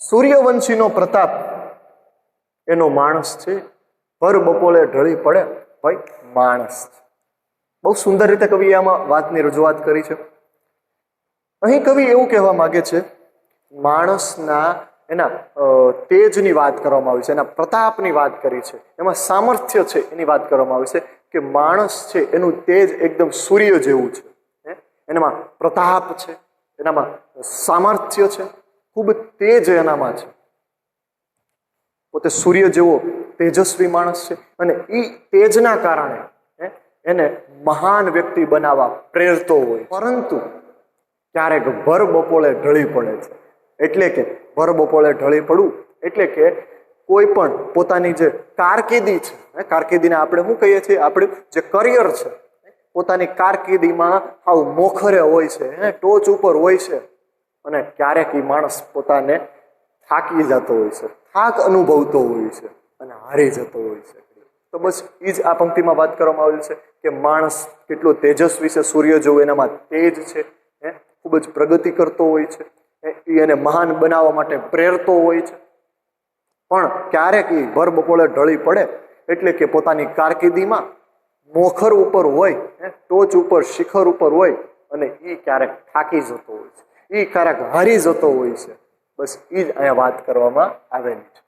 સૂર્યવંશીનો પ્રતાપ એનો માણસ છે, ભર બપોરે ઢળી પડે ભાઈ માણસ છે. બહુ સુંદર રીતે કવિએ આમાં વાતની રજૂઆત કરી છે. અહીં કવિ એવું કહેવા માંગે છે, માણસના એના તેજની વાત કરવામાં આવી છે, એના પ્રતાપની વાત કરી છે, એમાં સામર્થ્ય છે એની વાત કરવામાં આવી છે કે માણસ છે એનું તેજ એકદમ સૂર્ય જેવું છે. એનામાં પ્રતાપ છે, એનામાં સામર્થ્ય છે, ખૂબ તેજ એનામાં છે. પોતે સૂર્ય જેવો તેજસ્વી માણસ છે અને એ તેજના કારણે એને મહાન વ્યક્તિ બનાવવા પ્રેરતો હોય. પરંતુ ક્યારેક ભર બપોરે ઢળી પડે છે. એટલે કે ભર બપોરે ઢળી પડવું એટલે કે કોઈ પણ પોતાની જે કારકિર્દી છે, કારકિર્દીને આપણે શું કહીએ છીએ, આપણું જે કરિયર છે, પોતાની કારકિર્દીમાં આવ મોખરે હોય છે, ટોચ ઉપર હોય છે અને ક્યારેક એ માણસ પોતાને થાકી જતો હોય છે, થાક અનુભવતો હોય છે અને હારી જતો હોય છે. તો બસ એ જ આ પંક્તિમાં વાત કરવામાં આવેલી છે કે માણસ કેટલો તેજસ્વી છે, સૂર્ય જેવું એનામાં તેજ છે, ખૂબ જ પ્રગતિ કરતો હોય છે, એ એને મહાન બનાવવા માટે પ્રેરતો હોય છે. પણ ક્યારેક એ ભર બપોરે ઢળી પડે એટલે કે પોતાની કારકિર્દીમાં મોખર ઉપર હોય, ટોચ ઉપર શિખર ઉપર હોય અને એ ક્યારેક થાકી જતો હોય છે, એ ક્યારેક હારી જતો હોય છે. બસ એ જ અહીંયા વાત કરવામાં આવેલી છે.